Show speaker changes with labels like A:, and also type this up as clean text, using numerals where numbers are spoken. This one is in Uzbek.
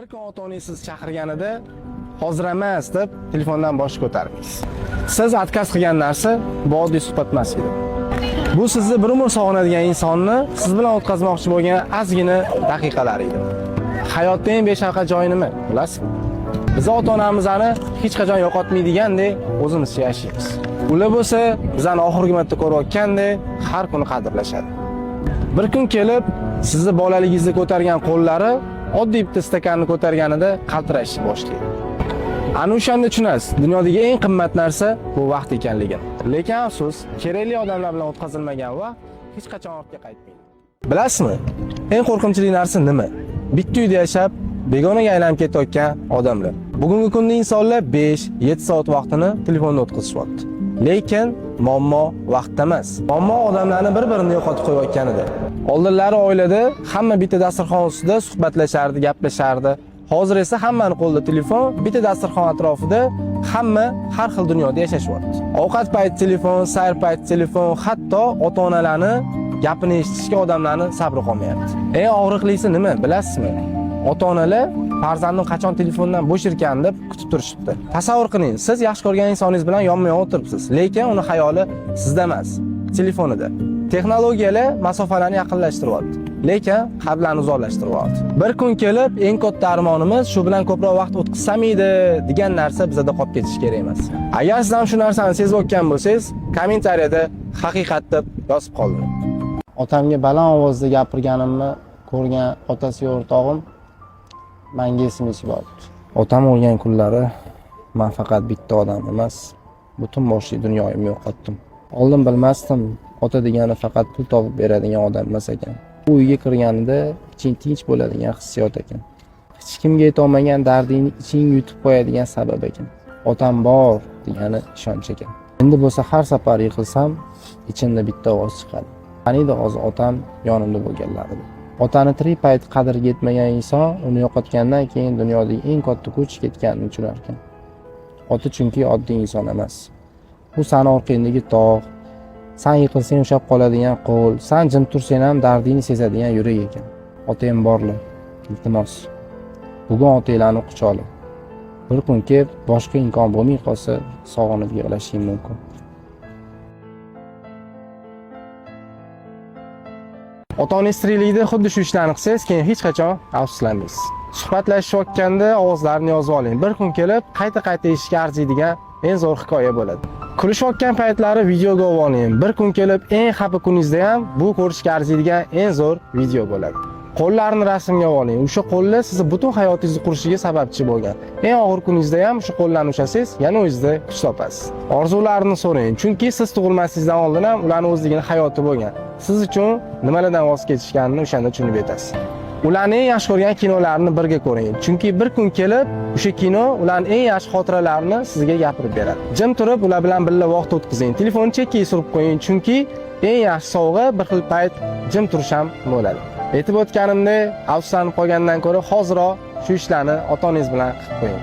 A: Bir kun ota-onangiz siz chaqirganida hozir emas deb telefondan bosh ko'tarmaysiz. Siz отказ qilgan narsa bu oddiy suhbat emas edi. Bu sizni bir umr sog'inadigan insonni siz bilan o'tkazmoqchi bo'lgan ozgina daqiqalar edi. Hayotda eng beshafqat joyi nima, bilasizmi? Biz ota-onamizni hech qachon yo'qotmaydigandek o'zimizcha yashaymiz. Ular bo'lsa bizani oxirgi marta ko'rayotgandek har kuni qadrlashadi. Bir kun kelib sizni bolaligingizda ko'targan qo'llari oddiy bitta stakanni ko'targanida qaltirashni boshlaydi. Ana o'shanda tushunasiz, dunyodagi eng qimmat narsa bu vaqt ekanligini. Lekin afsus, kerakli odamlar bilan o'tkazilmagan vaqt hech qachon ortga qaytmaydi. Bilasizmi? Eng qo'rqinchli narsa nima? Bitta uyda yashab, begonaga aylanib ketayotgan odamlar. Bugungi kunda insonlar 5-7 soat vaqtini telefonda o'tkazishyapti. Lekin muammo vaqtda emas. Muammo odamlarni bir-birini yo'qotib qo'yayotganida. Oldinlari oilada hamma bitta dasturxon ustida suhbatlashardi, gaplashardi. Hozir esa hammaning qo'lida telefon, bitta dasturxon atrofida hamma har xil dunyoda yashashyapti. Ovqat payti telefon, sayr payti telefon, hatto ota-onalarni gapini eshitishga odamlarning sabri qolmayapti. Eng og'riqlisi nima, bilasizmi? Ota-onalar farzandim qachon telefondan bo'sh ekan deb kutib turishibdi. Tasavvur qiling, siz yaxshi ko'rgan insoningiz bilan yonma-yon o'tiribsiz, lekin uni xayoli sizda emas, telefonida. Texnologiyalar masofalarni yaqinlashtiryapti, lekin qalblarni uzoqlashtiryapti. Bir kun kelib, eng katta armonimiz shu bilan ko'proq vaqt o'tkazsam edi degan narsa bizda qolib ketishi kerak emas. Agar siz ham shu narsani sezib o'tgan bo'lsangiz, kommentariyada haqiqat deb yozib qoldiring. Otamga baland ovozda gapirganimni ko'rgan otasi o'rtog'im menga esimga tushib. Otam o'lgan kunlari men faqat bitta odam emas, butun boshli dunyoyimni yo'qotdim. Oldin bilmasdim, ota degani faqat pul topib beradigan odam emas ekan. U uyga kirganida iching tinch bo'ladigan hissiyot ekan. Hech kimga aytolmagan dardingni iching yutib qo'yadigan sabab ekan. Otam bor degani ishonch ekan. Endi bo'lsa har safar yiqilsam, ichimda bitta ovoz chiqadi. Qaniydi hozir otam yonimda bo'lganlarida. Otani tirik payt qadriga yetmagan inson uni yo'qotgandan keyin dunyodagi eng katta kuch ketganini tushunar ekan. Ota chunki oddiy inson emas. Bu sani orqangdagi tog', sen yiqilsang ushlab qoladigan qo'l, sen jim tursang ham dardingni sezadigan yurak ekan. Otang borlar, iltimos. Bugun otanglarni quchoqla. Bir kun kelib, boshqa imkon bo'lmay qolsa, sog'inib yig'lashing mumkin. Ota-onangiz tirikligida xuddi shu ishlarni qilsangiz, keyin hech qachon afsuslanmaysiz. Suhbatlashayotganda ovozlarini yozib oling. Bir kun kelib, qayta-qayta eshitishga arziydigan eng zo'r hikoya bo'ladi. Kulishayotgan paytlari videoga oling. Bir kun kelib, eng xafa kuningizda ham bu ko'rishga arziydigan eng zo'r video bo'ladi. Qo'llarni rasmga oling. O'sha qo'llar sizni butun hayotingizni qurishiga sababchi bo'lgan. Eng og'ir kuningizda ham shu qo'llarni ushlasangiz, yana o'zingizda kuch topasiz. Orzularini so'rang, chunki siz tug'ilmasingizdan oldin ham ularning o'zligini hayoti bo'lgan. Siz uchun nimalardan voz kechishganini o'shanda tushunib yetasiz. Ularning eng yaxshi ko'rgan kinolarini birga ko'ring, chunki bir kun kelib o'sha kino ularning eng yaxshi xotiralarini sizga gapirib beradi. Jim turib ular bilan birga vaqt o'tkazing. Telefonni chekkaga surib qo'ying, chunki eng yaxshi sovg'a bir xil payt jim turish ham bo'ladi. Aytib o'tganimdek, afsuslanib qolgandan ko'ra hoziroq shu ishlarni ota-onangiz bilan qilib qo'ying.